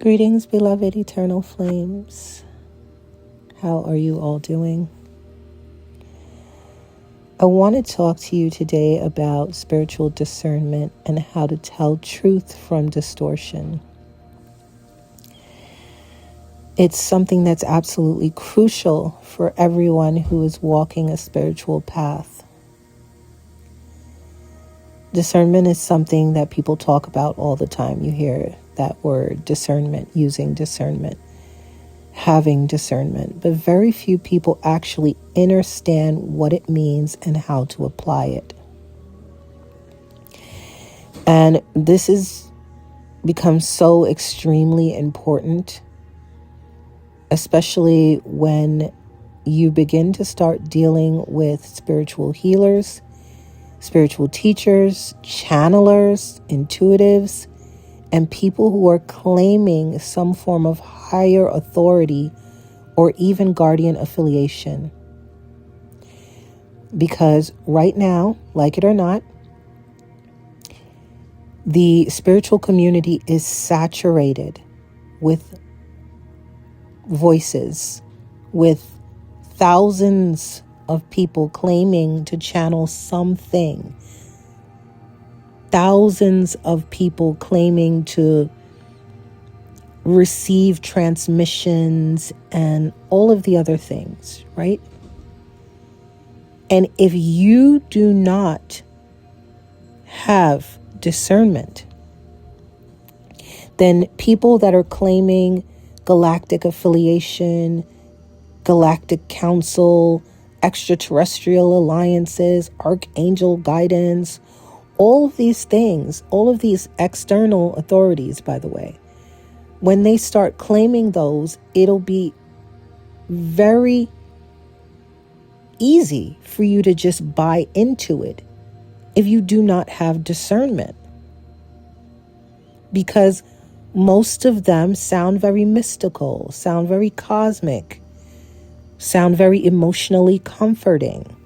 Greetings, beloved eternal flames. How are you all doing? I want to talk to you today about spiritual discernment and how to tell truth from distortion. It's something that's absolutely crucial for everyone who is walking a spiritual path. Discernment is something that people talk about all the time. You hear that word, discernment, using discernment, having discernment, but very few people actually understand what it means and how to apply it. And this has become so extremely important, especially when you begin to start dealing with spiritual healers, spiritual teachers, channelers, intuitives, and people who are claiming some form of higher authority or even guardian affiliation. Because right now, like it or not, the spiritual community is saturated with voices, with thousands of people claiming to channel something. Thousands of people claiming to receive transmissions and all of the other things, right? And if you do not have discernment, then people that are claiming galactic affiliation, galactic council, extraterrestrial alliances, archangel guidance, all of these things, all of these external authorities, by the way, when they start claiming those, it'll be very easy for you to just buy into it if you do not have discernment. Because most of them sound very mystical, sound very cosmic, sound very emotionally comforting.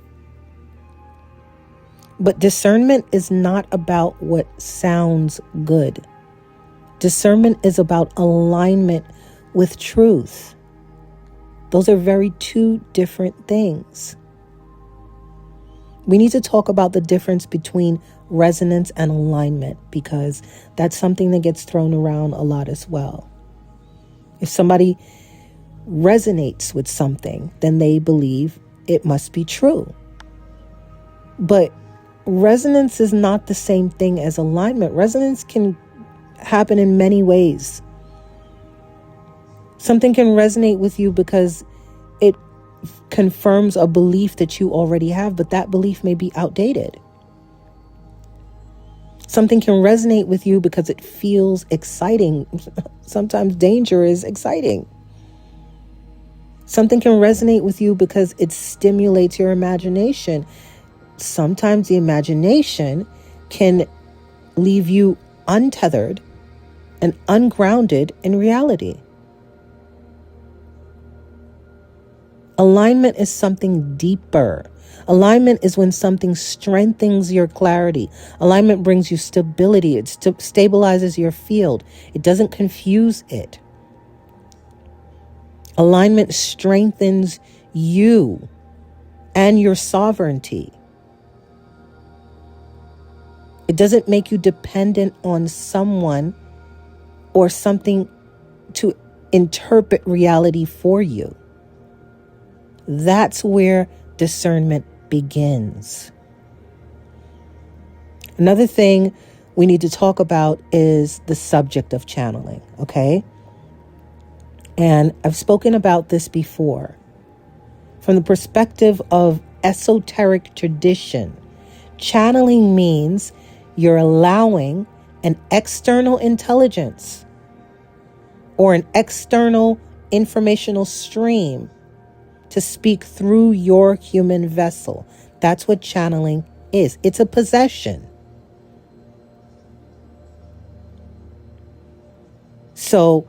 But discernment is not about what sounds good. Discernment is about alignment with truth. Those are very two different things. We need to talk about the difference between resonance and alignment, because that's something that gets thrown around a lot as well. If somebody resonates with something, then they believe it must be true. But resonance is not the same thing as alignment. Resonance can happen in many ways. Something can resonate with you because it confirms a belief that you already have, but that belief may be outdated. Something can resonate with you because it feels exciting. Sometimes danger is exciting. Something can resonate with you because it stimulates your imagination. Sometimes the imagination can leave you untethered and ungrounded in reality. Alignment is something deeper. Alignment is when something strengthens your clarity. Alignment brings you stability. It stabilizes your field. It doesn't confuse it. Alignment strengthens you and your sovereignty. It doesn't make you dependent on someone or something to interpret reality for you. That's where discernment begins. Another thing we need to talk about is the subject of channeling, okay? And I've spoken about this before. From the perspective of esoteric tradition, channeling means you're allowing an external intelligence or an external informational stream to speak through your human vessel. That's what channeling is. It's a possession. So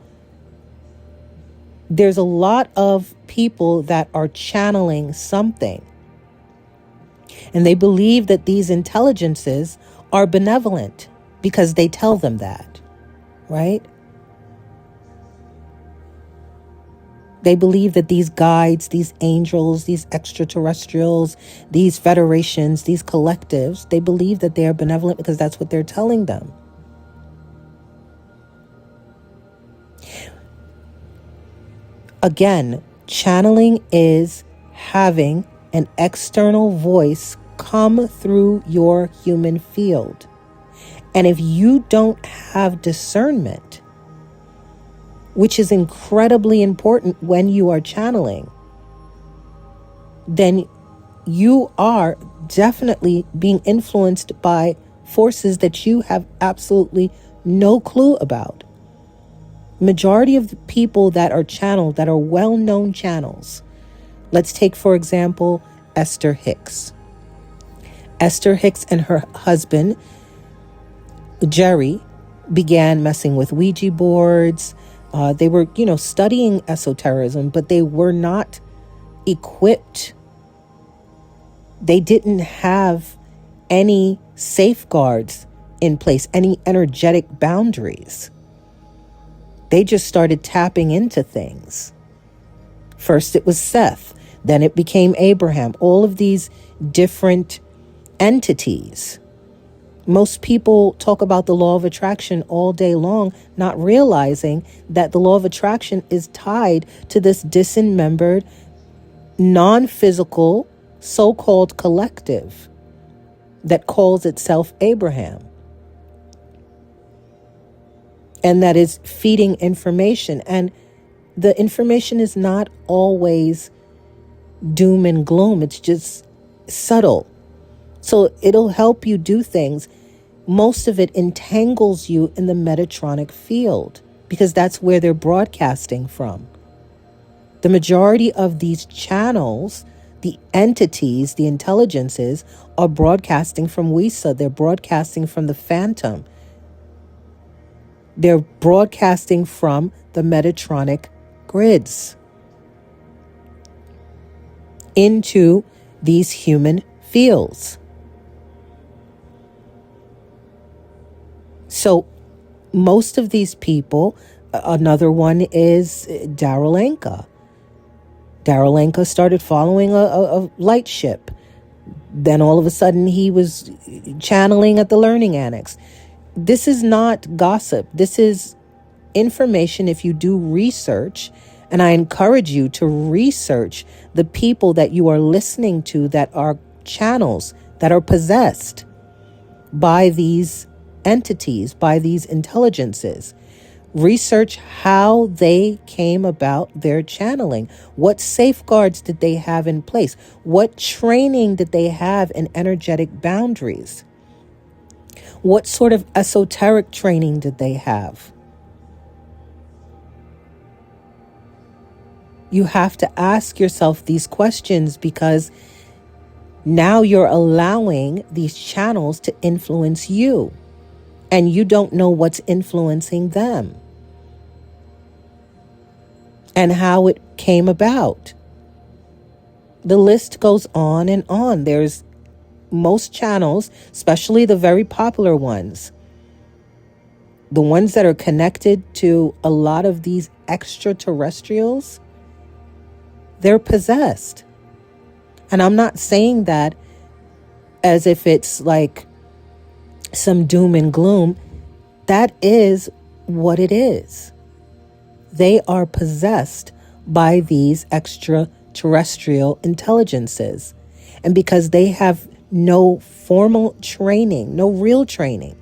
there's a lot of people that are channeling something, and they believe that these intelligences are benevolent because they tell them that, right? They believe that these guides, these angels, these extraterrestrials, these federations, these collectives, they believe that they are benevolent because that's what they're telling them. Again, channeling is having an external voice come through your human field. And if you don't have discernment, which is incredibly important when you are channeling, then you are definitely being influenced by forces that you have absolutely no clue about. Majority of the people that are channeled, that are well-known channels, let's take, for example, Esther Hicks. Esther Hicks and her husband, Jerry, began messing with Ouija boards. They were, studying esotericism, but they were not equipped. They didn't have any safeguards in place, any energetic boundaries. They just started tapping into things. First it was Seth, then it became Abraham. All of these different entities. Most people talk about the law of attraction all day long, not realizing that the law of attraction is tied to this dismembered, non-physical, so-called collective that calls itself Abraham. And that is feeding information. And the information is not always doom and gloom. It's just subtle. So it'll help you do things. Most of it entangles you in the Metatronic field because that's where they're broadcasting from. The majority of these channels, the entities, the intelligences, are broadcasting from WISA. They're broadcasting from the Phantom. They're broadcasting from the Metatronic grids into these human fields. So most of these people, another one is Darryl Anka. Darryl Anka started following a light ship. Then all of a sudden he was channeling at the Learning Annex. This is not gossip. This is information if you do research. And I encourage you to research the people that you are listening to that are channels, that are possessed by these entities, by these intelligences. Research how they came about their channeling. What safeguards did they have in place? What training did they have in energetic boundaries? What sort of esoteric training did they have? You have to ask yourself these questions because now you're allowing these channels to influence you. And you don't know what's influencing them and how it came about. The list goes on and on. There's most channels, especially the very popular ones, the ones that are connected to a lot of these extraterrestrials, they're possessed. And I'm not saying that as if it's like some doom and gloom. That is what it is. They are possessed by these extraterrestrial intelligences. And because they have no formal training, no real training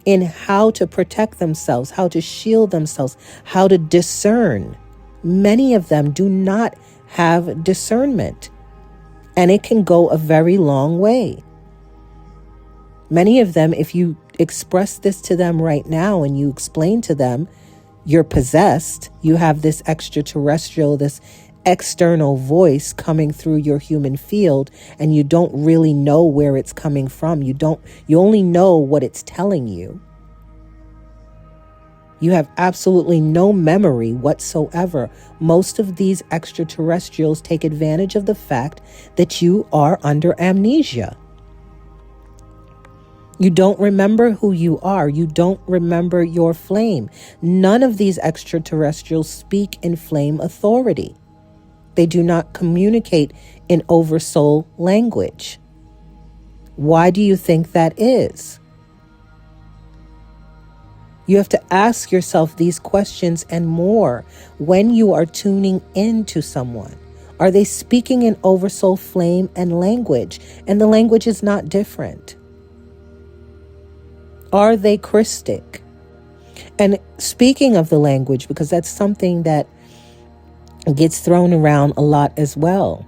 in how to protect themselves, how to shield themselves, how to discern, many of them do not have discernment. And it can go a very long way. Many of them, if you express this to them right now and you explain to them you're possessed, you have this extraterrestrial, this external voice coming through your human field, and you don't really know where it's coming from. You only know what it's telling you. You have absolutely no memory whatsoever. Most of these extraterrestrials take advantage of the fact that you are under amnesia. You don't remember who you are. You don't remember your flame. None of these extraterrestrials speak in flame authority. They do not communicate in oversoul language. Why do you think that is? You have to ask yourself these questions and more when you are tuning into someone. Are they speaking in oversoul flame and language? And the language is not different. Are they Christic? And speaking of the language, because that's something that gets thrown around a lot as well.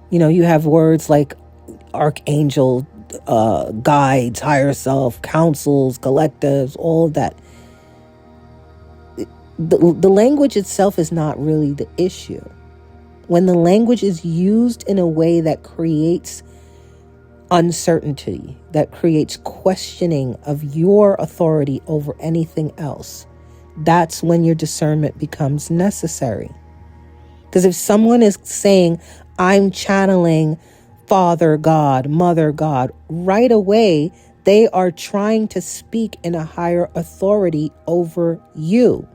You know, you have words like archangel, guides, higher self, councils, collectives, all of that. The language itself is not really the issue. When the language is used in a way that creates uncertainty, that creates questioning of your authority over anything else, that's when your discernment becomes necessary. Because if someone is saying, I'm channeling Father God, Mother God, right away, they are trying to speak in a higher authority over you.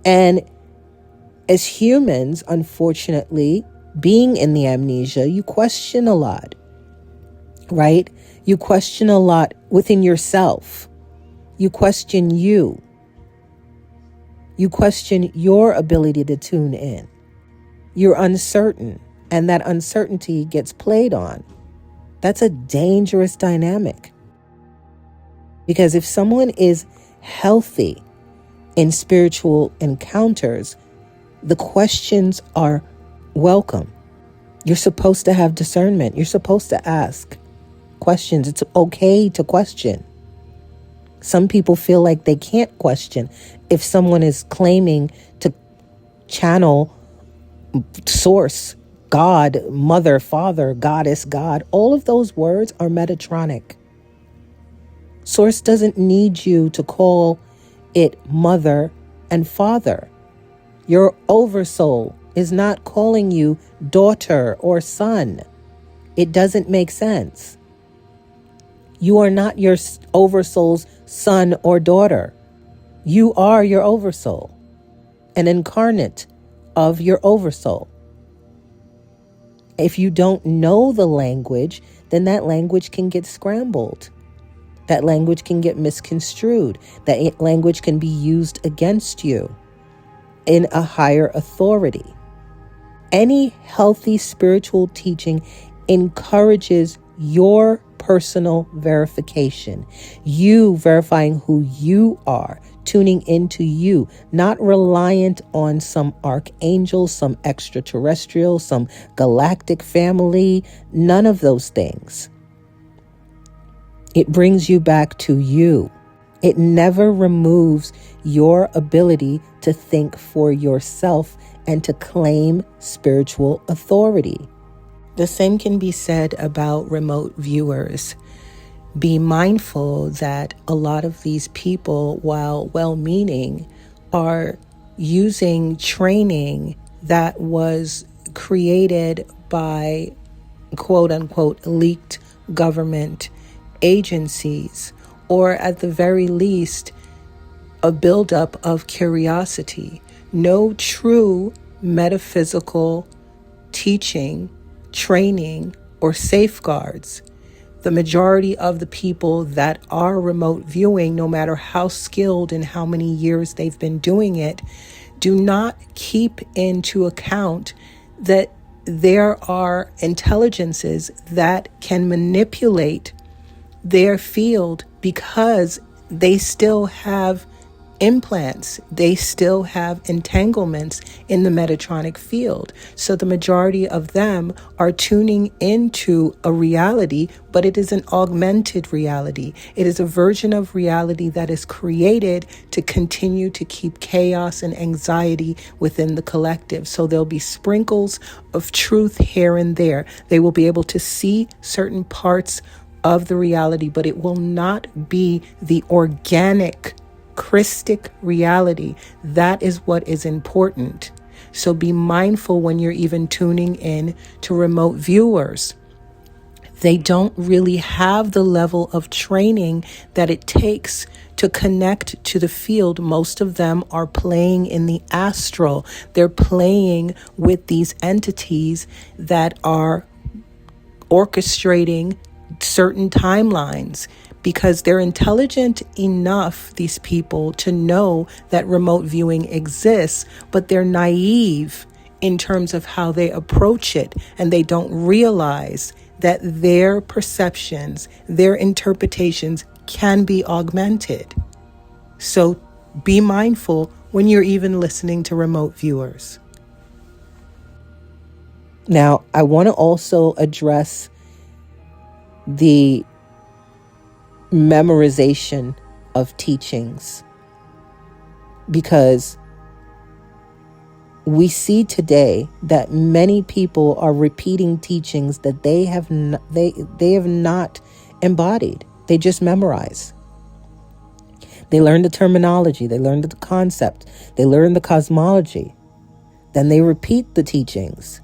And as humans, unfortunately, being in the amnesia, you question a lot, right? You question a lot within yourself. You question you. You question your ability to tune in. You're uncertain. And that uncertainty gets played on. That's a dangerous dynamic. Because if someone is healthy in spiritual encounters, the questions are welcome. You're supposed to have discernment. You're supposed to ask questions. It's okay to question. Some people feel like they can't question if someone is claiming to channel source, God, Mother, Father, Goddess, God. All of those words are Metatronic. Source doesn't need you to call it Mother and Father. Your oversoul is not calling you daughter or son. It doesn't make sense. You are not your oversoul's son or daughter. You are your oversoul, an incarnate of your oversoul. If you don't know the language, then that language can get scrambled. That language can get misconstrued. That language can be used against you in a higher authority. Any healthy spiritual teaching encourages your personal verification. You verifying who you are, tuning into you, not reliant on some archangel, some extraterrestrial, some galactic family, none of those things. It brings you back to you. It never removes your ability to think for yourself and to claim spiritual authority. The same can be said about remote viewers. Be mindful that a lot of these people, while well-meaning, are using training that was created by quote-unquote leaked government agencies, or at the very least, a buildup of curiosity. No true metaphysical teaching, training, or safeguards. The majority of the people that are remote viewing, no matter how skilled and how many years they've been doing it, do not keep into account that there are intelligences that can manipulate their field because they still have implants, they still have entanglements in the Metatronic field. So the majority of them are tuning into a reality, but it is an augmented reality. It is a version of reality that is created to continue to keep chaos and anxiety within the collective. So there'll be sprinkles of truth here and there. They will be able to see certain parts of the reality, but it will not be the organic Christic reality. That is what is important. So be mindful when you're even tuning in to remote viewers They don't really have the level of training that it takes to connect to the field. Most of them are playing in the astral. They're playing with these entities that are orchestrating certain timelines, because they're intelligent enough, these people, to know that remote viewing exists, but they're naive in terms of how they approach it, and they don't realize that their perceptions, their interpretations can be augmented. So be mindful when you're even listening to remote viewers. Now, I want to also address the memorization of teachings, because we see today that many people are repeating teachings that they have not embodied. They just memorize. They learn the terminology, they learn the concept, they learn the cosmology. Then they repeat the teachings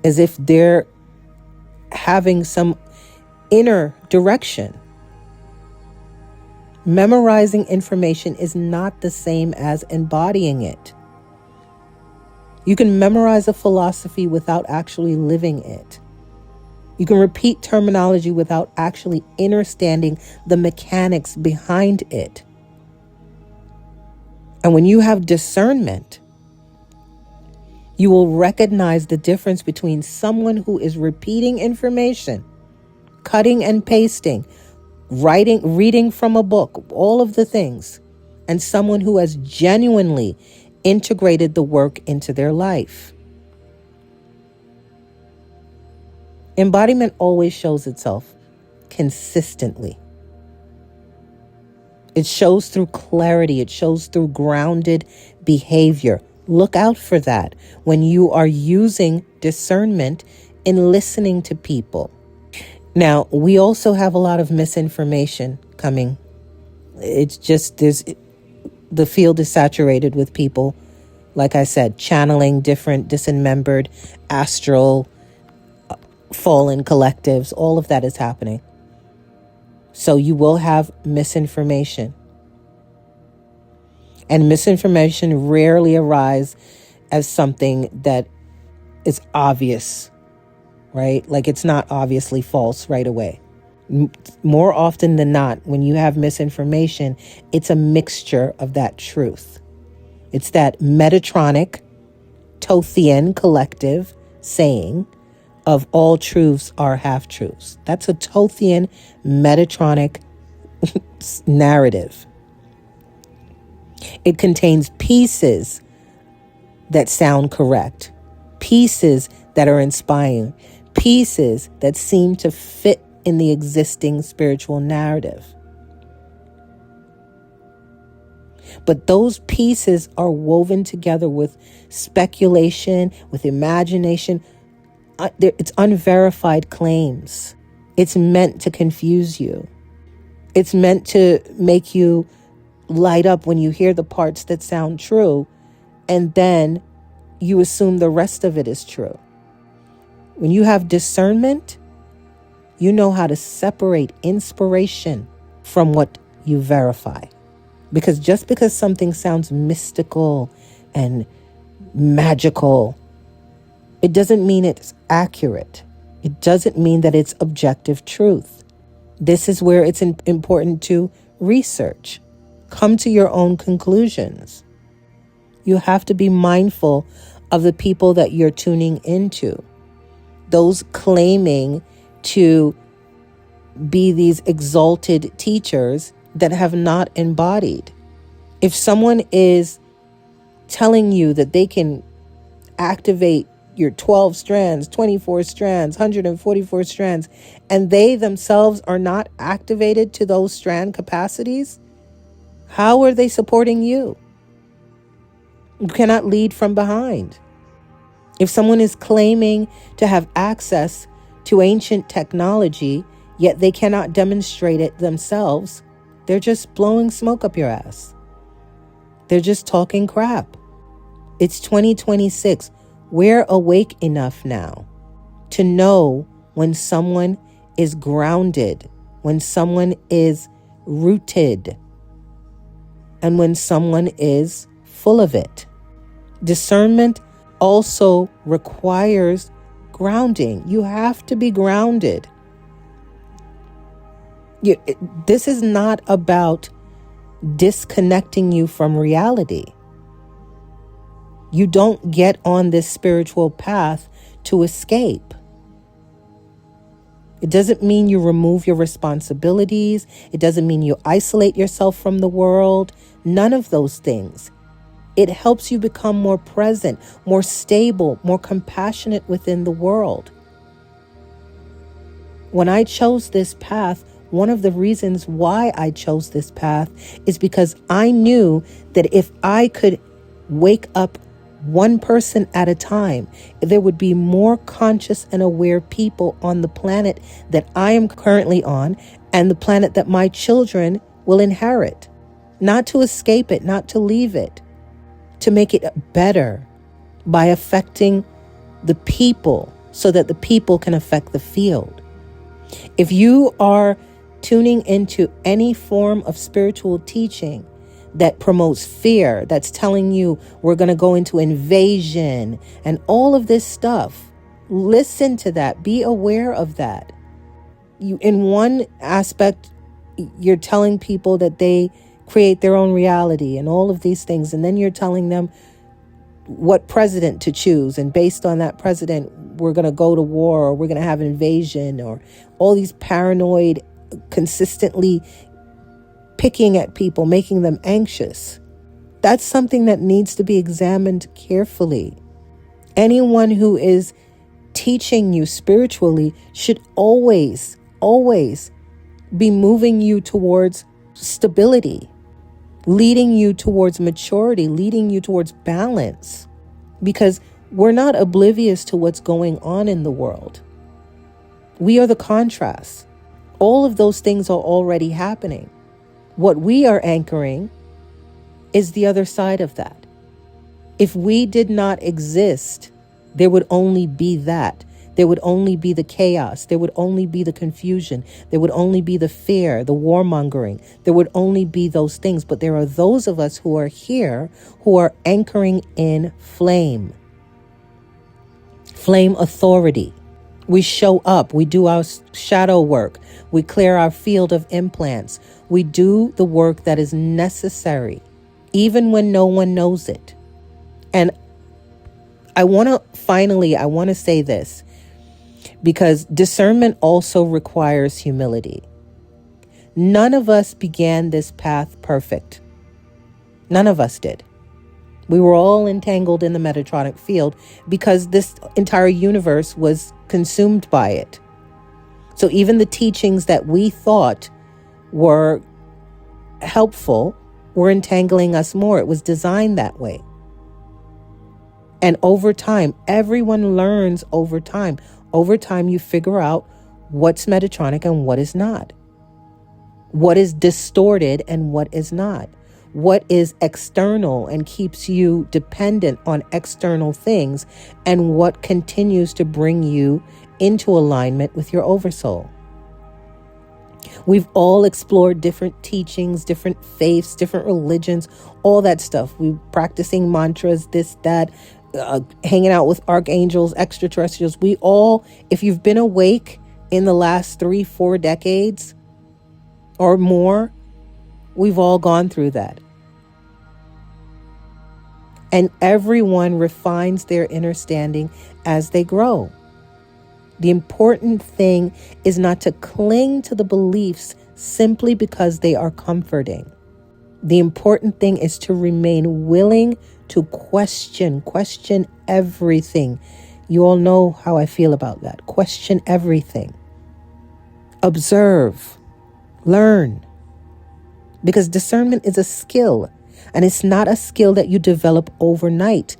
as if they're having some inner direction. Memorizing information is not the same as embodying it. You can memorize a philosophy without actually living it. You can repeat terminology without actually understanding the mechanics behind it. And when you have discernment, you will recognize the difference between someone who is repeating information, cutting and pasting, writing, reading from a book, all of the things, and someone who has genuinely integrated the work into their life. Embodiment always shows itself consistently. It shows through clarity. It shows through grounded behavior. Look out for that when you are using discernment in listening to people. Now, we also have a lot of misinformation coming. It's just the field is saturated with people, like I said, channeling different dismembered astral fallen collectives. All of that is happening. So you will have misinformation. And misinformation rarely arises as something that is obvious, right? Like it's not obviously false right away. More often than not, when you have misinformation, it's a mixture of that truth. It's that Metatronic, Tothian collective saying of all truths are half-truths. That's a Tothian Metatronic narrative. It contains pieces that sound correct, pieces that are inspiring, pieces that seem to fit in the existing spiritual narrative. But those pieces are woven together with speculation, with imagination. It's unverified claims. It's meant to confuse you. It's meant to make you light up when you hear the parts that sound true, and then you assume the rest of it is true. When you have discernment, you know how to separate inspiration from what you verify. Because just because something sounds mystical and magical, it doesn't mean it's accurate. It doesn't mean that it's objective truth. This is where it's important to research. Come to your own conclusions. You have to be mindful of the people that you're tuning into. Those claiming to be these exalted teachers that have not embodied. If someone is telling you that they can activate your 12 strands, 24 strands, 144 strands, and they themselves are not activated to those strand capacities, how are they supporting you? You cannot lead from behind. If someone is claiming to have access to ancient technology, yet they cannot demonstrate it themselves, they're just blowing smoke up your ass. They're just talking crap. It's 2026. We're awake enough now to know when someone is grounded, when someone is rooted, and when someone is full of it. Discernment also requires grounding. You have to be grounded. This is not about disconnecting you from reality. You don't get on this spiritual path to escape. It doesn't mean you remove your responsibilities. It doesn't mean you isolate yourself from the world. None of those things. It helps you become more present, more stable, more compassionate within the world. When I chose this path, one of the reasons why I chose this path is because I knew that if I could wake up one person at a time, there would be more conscious and aware people on the planet that I am currently on and the planet that my children will inherit. Not to escape it, not to leave it, to make it better by affecting the people so that the people can affect the field. If you are tuning into any form of spiritual teaching that promotes fear, that's telling you we're going to go into invasion and all of this stuff, listen to that. Be aware of that. You, in one aspect, you're telling people that they create their own reality and all of these things. And then you're telling them what president to choose. And based on that president, we're going to go to war, or we're going to have an invasion, or all these paranoid, consistently picking at people, making them anxious. That's something that needs to be examined carefully. Anyone who is teaching you spiritually should always be moving you towards stability, leading you towards maturity, leading you towards balance, because we're not oblivious to what's going on in the world. We are the contrast. All of those things are already happening. What we are anchoring is the other side of that. If we did not exist, there would only be that. There would only be the chaos. There would only be the confusion. There would only be the fear, the warmongering. There would only be those things. But there are those of us who are here who are anchoring in flame. Flame authority. We show up. We do our shadow work. We clear our field of implants. We do the work that is necessary, even when no one knows it. And I want to say this, because discernment also requires humility. None of us began this path perfect. None of us did. We were all entangled in the Metatronic field because this entire universe was consumed by it. So even the teachings that we thought were helpful were entangling us more. It was designed that way. And over time, everyone learns over time. Over time, you figure out what's Metatronic and what is not. What is distorted and what is not. What is external and keeps you dependent on external things, and what continues to bring you into alignment with your oversoul. We've all explored different teachings, different faiths, different religions, all that stuff. We're practicing mantras, this, that, hanging out with archangels, extraterrestrials. We all, if you've been awake in the last 3-4 decades or more, we've all gone through that. And everyone refines their understanding as they grow. The important thing is not to cling to the beliefs simply because they are comforting. The important thing is to remain willing to question everything. You all know how I feel about that. Question everything. Observe. Learn. Because discernment is a skill. And it's not a skill that you develop overnight.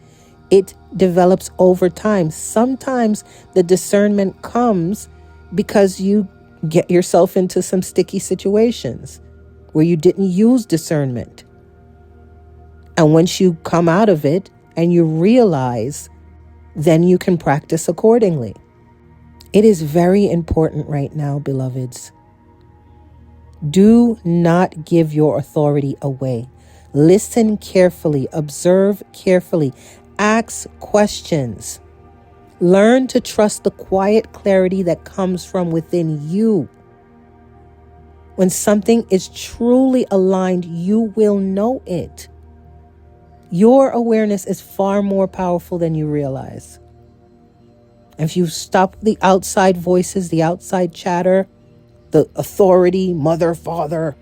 It develops over time. Sometimes the discernment comes because you get yourself into some sticky situations where you didn't use discernment. And once you come out of it and you realize, then you can practice accordingly. It is very important right now, beloveds. Do not give your authority away. Listen carefully, observe carefully, ask questions. Learn to trust the quiet clarity that comes from within you. When something is truly aligned, you will know it. Your awareness is far more powerful than you realize. If you stop the outside voices, the outside chatter, the authority, mother, father,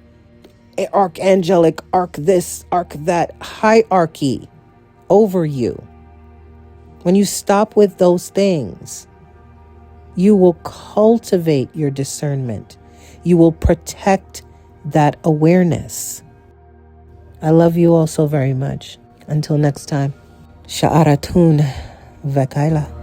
archangelic, arc this, arc that, hierarchy over you. When you stop with those things, you will cultivate your discernment. You will protect that awareness. I love you all so very much. Until next time, Sha'aratun Vekaila.